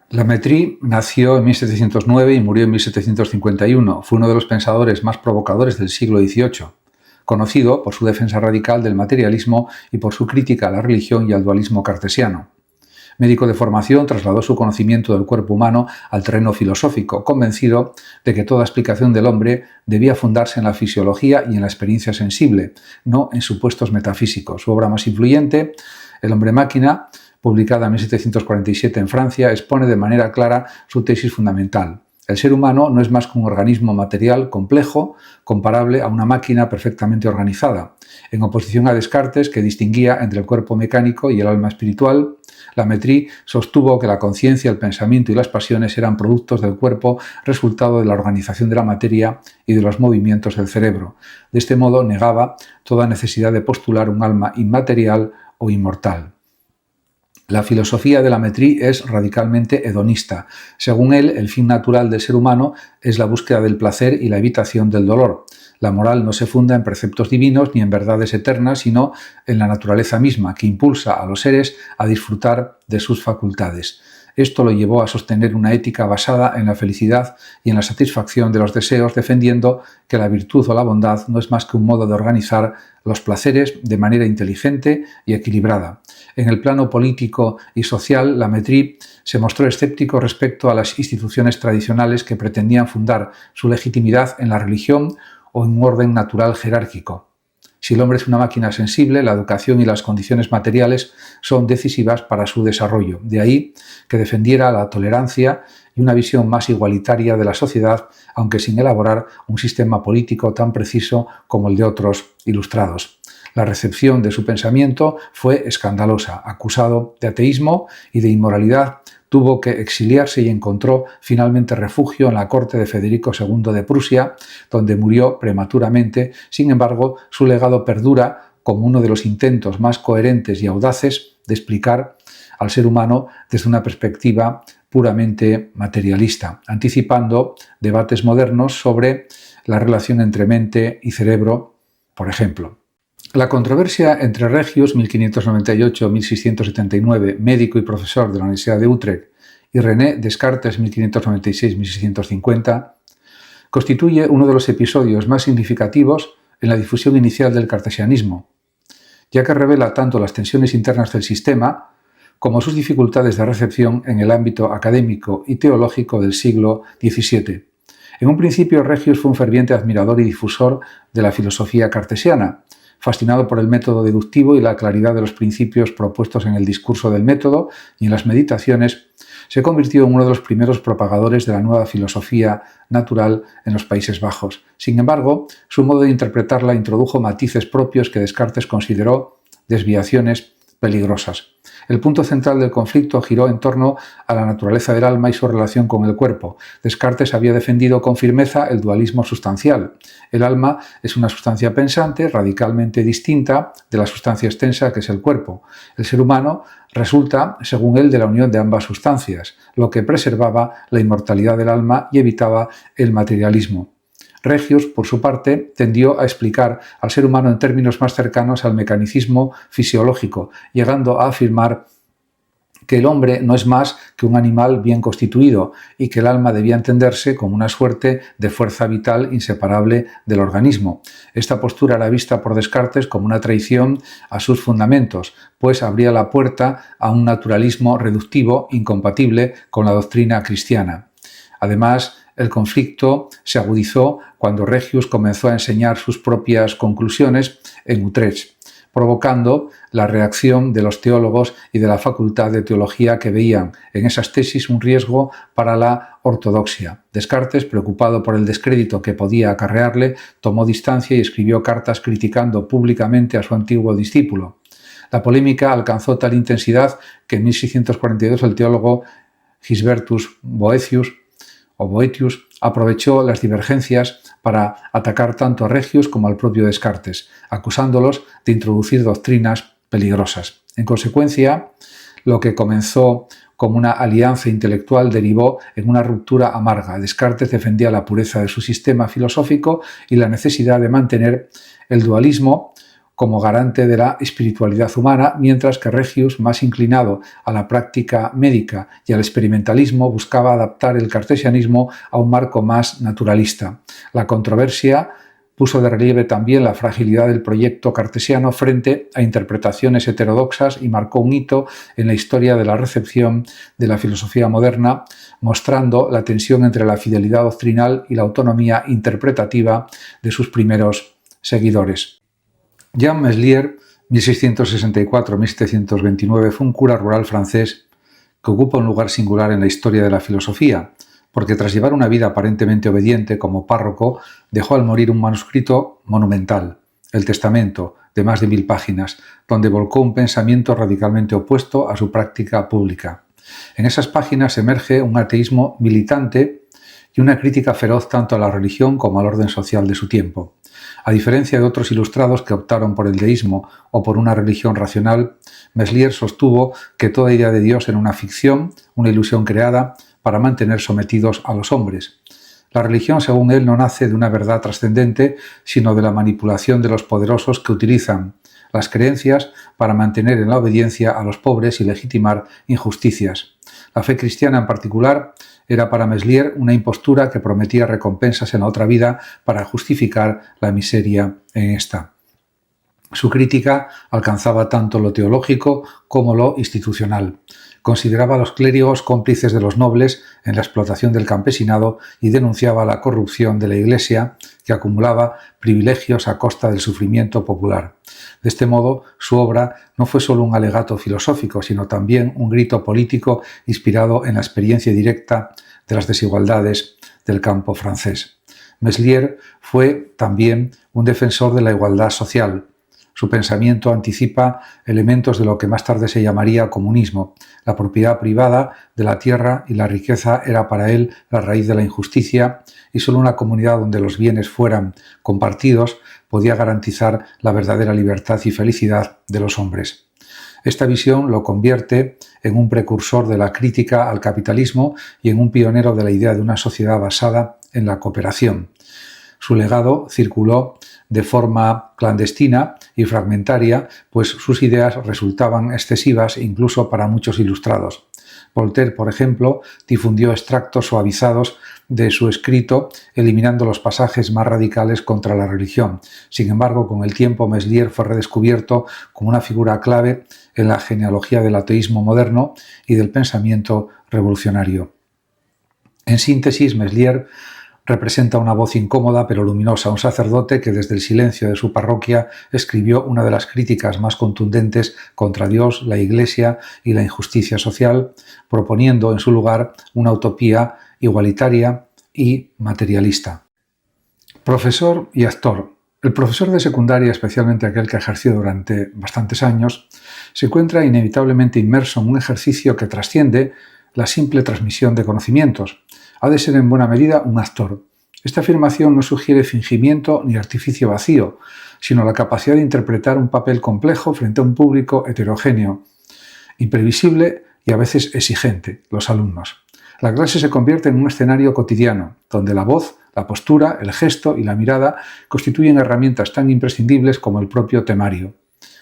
La Métrie nació en 1709 y murió en 1751. Fue uno de los pensadores más provocadores del siglo XVIII, conocido por su defensa radical del materialismo y por su crítica a la religión y al dualismo cartesiano. Médico de formación, trasladó su conocimiento del cuerpo humano al terreno filosófico, convencido de que toda explicación del hombre debía fundarse en la fisiología y en la experiencia sensible, no en supuestos metafísicos. Su obra más influyente, El hombre-máquina, publicada en 1747 en Francia, expone de manera clara su tesis fundamental. El ser humano no es más que un organismo material complejo, comparable a una máquina perfectamente organizada. En oposición a Descartes, que distinguía entre el cuerpo mecánico y el alma espiritual, la Métrie sostuvo que la conciencia, el pensamiento y las pasiones eran productos del cuerpo, resultado de la organización de la materia y de los movimientos del cerebro. De este modo negaba toda necesidad de postular un alma inmaterial o inmortal. La filosofía de la Métrie es radicalmente hedonista. Según él, el fin natural del ser humano es la búsqueda del placer y la evitación del dolor. La moral no se funda en preceptos divinos ni en verdades eternas, sino en la naturaleza misma, que impulsa a los seres a disfrutar de sus facultades. Esto lo llevó a sostener una ética basada en la felicidad y en la satisfacción de los deseos, defendiendo que la virtud o la bondad no es más que un modo de organizar los placeres de manera inteligente y equilibrada. En el plano político y social, la Métrie se mostró escéptico respecto a las instituciones tradicionales que pretendían fundar su legitimidad en la religión o en un orden natural jerárquico. Si el hombre es una máquina sensible, la educación y las condiciones materiales son decisivas para su desarrollo. De ahí que defendiera la tolerancia y una visión más igualitaria de la sociedad, aunque sin elaborar un sistema político tan preciso como el de otros ilustrados. La recepción de su pensamiento fue escandalosa. Acusado de ateísmo y de inmoralidad, tuvo que exiliarse y encontró finalmente refugio en la corte de Federico II de Prusia, donde murió prematuramente. Sin embargo, su legado perdura como uno de los intentos más coherentes y audaces de explicar al ser humano desde una perspectiva puramente materialista, anticipando debates modernos sobre la relación entre mente y cerebro, por ejemplo. La controversia entre Regius, 1598-1679, médico y profesor de la Universidad de Utrecht, y René Descartes, 1596-1650, constituye uno de los episodios más significativos en la difusión inicial del cartesianismo, ya que revela tanto las tensiones internas del sistema como sus dificultades de recepción en el ámbito académico y teológico del siglo XVII. En un principio, Regius fue un ferviente admirador y difusor de la filosofía cartesiana, fascinado por el método deductivo y la claridad de los principios propuestos en el discurso del método y en las meditaciones, se convirtió en uno de los primeros propagadores de la nueva filosofía natural en los Países Bajos. Sin embargo, su modo de interpretarla introdujo matices propios que Descartes consideró desviaciones peligrosas. El punto central del conflicto giró en torno a la naturaleza del alma y su relación con el cuerpo. Descartes había defendido con firmeza el dualismo sustancial. El alma es una sustancia pensante radicalmente distinta de la sustancia extensa que es el cuerpo. El ser humano resulta, según él, de la unión de ambas sustancias, lo que preservaba la inmortalidad del alma y evitaba el materialismo. Regius, por su parte, tendió a explicar al ser humano en términos más cercanos al mecanicismo fisiológico, llegando a afirmar que el hombre no es más que un animal bien constituido y que el alma debía entenderse como una suerte de fuerza vital inseparable del organismo. Esta postura era vista por Descartes como una traición a sus fundamentos, pues abría la puerta a un naturalismo reductivo incompatible con la doctrina cristiana. Además, el conflicto se agudizó cuando Regius comenzó a enseñar sus propias conclusiones en Utrecht, provocando la reacción de los teólogos y de la Facultad de Teología, que veían en esas tesis un riesgo para la ortodoxia. Descartes, preocupado por el descrédito que podía acarrearle, tomó distancia y escribió cartas criticando públicamente a su antiguo discípulo. La polémica alcanzó tal intensidad que en 1642 el teólogo Gisbertus Boetius aprovechó las divergencias para atacar tanto a Regius como al propio Descartes, acusándolos de introducir doctrinas peligrosas. En consecuencia, lo que comenzó como una alianza intelectual derivó en una ruptura amarga. Descartes defendía la pureza de su sistema filosófico y la necesidad de mantener el dualismo como garante de la espiritualidad humana, mientras que Regius, más inclinado a la práctica médica y al experimentalismo, buscaba adaptar el cartesianismo a un marco más naturalista. La controversia puso de relieve también la fragilidad del proyecto cartesiano frente a interpretaciones heterodoxas y marcó un hito en la historia de la recepción de la filosofía moderna, mostrando la tensión entre la fidelidad doctrinal y la autonomía interpretativa de sus primeros seguidores. Jean Meslier, 1664-1729, fue un cura rural francés que ocupa un lugar singular en la historia de la filosofía, porque tras llevar una vida aparentemente obediente como párroco, dejó al morir un manuscrito monumental, el Testamento, de más de 1000 páginas, donde volcó un pensamiento radicalmente opuesto a su práctica pública. En esas páginas emerge un ateísmo militante y una crítica feroz tanto a la religión como al orden social de su tiempo. A diferencia de otros ilustrados que optaron por el deísmo o por una religión racional, Meslier sostuvo que toda idea de Dios era una ficción, una ilusión creada para mantener sometidos a los hombres. La religión, según él, no nace de una verdad trascendente, sino de la manipulación de los poderosos que utilizan las creencias para mantener en la obediencia a los pobres y legitimar injusticias. La fe cristiana, en particular, era para Meslier una impostura que prometía recompensas en la otra vida para justificar la miseria en esta. Su crítica alcanzaba tanto lo teológico como lo institucional. Consideraba a los clérigos cómplices de los nobles en la explotación del campesinado y denunciaba la corrupción de la Iglesia, que acumulaba privilegios a costa del sufrimiento popular. De este modo, su obra no fue solo un alegato filosófico, sino también un grito político inspirado en la experiencia directa de las desigualdades del campo francés. Meslier fue también un defensor de la igualdad social. Su pensamiento anticipa elementos de lo que más tarde se llamaría comunismo. La propiedad privada de la tierra y la riqueza era para él la raíz de la injusticia y solo una comunidad donde los bienes fueran compartidos podía garantizar la verdadera libertad y felicidad de los hombres. Esta visión lo convierte en un precursor de la crítica al capitalismo y en un pionero de la idea de una sociedad basada en la cooperación. Su legado circuló de forma clandestina y fragmentaria, pues sus ideas resultaban excesivas incluso para muchos ilustrados. Voltaire, por ejemplo, difundió extractos suavizados de su escrito, eliminando los pasajes más radicales contra la religión. Sin embargo, con el tiempo, Meslier fue redescubierto como una figura clave en la genealogía del ateísmo moderno y del pensamiento revolucionario. En síntesis, Meslier representa una voz incómoda pero luminosa, un sacerdote que desde el silencio de su parroquia escribió una de las críticas más contundentes contra Dios, la Iglesia y la injusticia social, proponiendo en su lugar una utopía igualitaria y materialista. Profesor y actor. El profesor de secundaria, especialmente aquel que ejerció durante bastantes años, se encuentra inevitablemente inmerso en un ejercicio que trasciende la simple transmisión de conocimientos. Ha de ser en buena medida un actor. Esta afirmación no sugiere fingimiento ni artificio vacío, sino la capacidad de interpretar un papel complejo frente a un público heterogéneo, imprevisible y a veces exigente, los alumnos. La clase se convierte en un escenario cotidiano, donde la voz, la postura, el gesto y la mirada constituyen herramientas tan imprescindibles como el propio temario.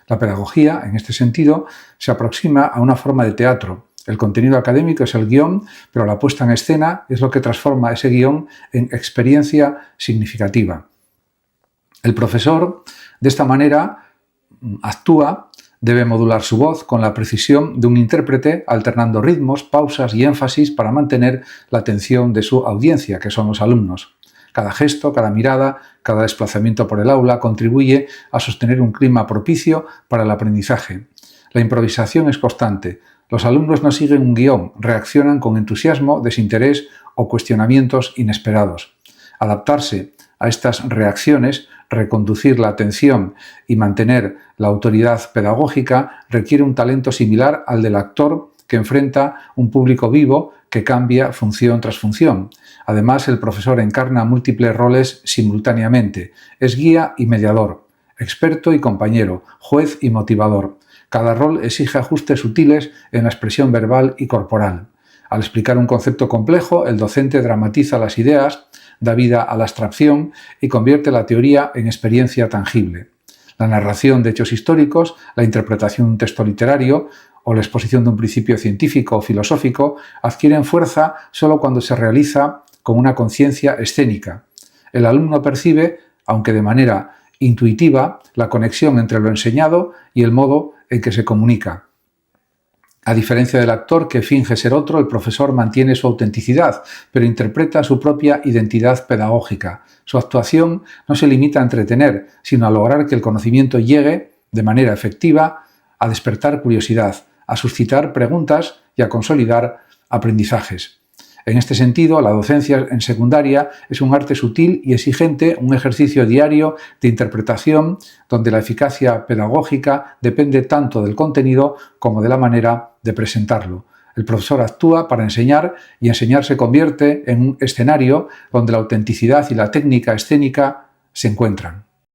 La pedagogía, en este sentido, se aproxima a una forma de teatro. El contenido académico es el guión, pero la puesta en escena es lo que transforma ese guión en experiencia significativa. El profesor, de esta manera, actúa, debe modular su voz con la precisión de un intérprete, alternando ritmos, pausas y énfasis para mantener la atención de su audiencia, que son los alumnos. Cada gesto, cada mirada, cada desplazamiento por el aula contribuye a sostener un clima propicio para el aprendizaje. La improvisación es constante. Los alumnos no siguen un guión, reaccionan con entusiasmo, desinterés o cuestionamientos inesperados. Adaptarse a estas reacciones, reconducir la atención y mantener la autoridad pedagógica requiere un talento similar al del actor que enfrenta un público vivo que cambia función tras función. Además, el profesor encarna múltiples roles simultáneamente. Es guía y mediador, experto y compañero, juez y motivador. Cada rol exige ajustes sutiles en la expresión verbal y corporal. Al explicar un concepto complejo, el docente dramatiza las ideas, da vida a la abstracción y convierte la teoría en experiencia tangible. La narración de hechos históricos, la interpretación de un texto literario o la exposición de un principio científico o filosófico adquieren fuerza solo cuando se realiza con una conciencia escénica. El alumno percibe, aunque de manera intuitiva, la conexión entre lo enseñado y el modo en que se comunica. A diferencia del actor que finge ser otro, el profesor mantiene su autenticidad, pero interpreta su propia identidad pedagógica. Su actuación no se limita a entretener, sino a lograr que el conocimiento llegue, de manera efectiva, a despertar curiosidad, a suscitar preguntas y a consolidar aprendizajes. En este sentido, la docencia en secundaria es un arte sutil y exigente, un ejercicio diario de interpretación donde la eficacia pedagógica depende tanto del contenido como de la manera de presentarlo. El profesor actúa para enseñar y enseñar se convierte en un escenario donde la autenticidad y la técnica escénica se encuentran.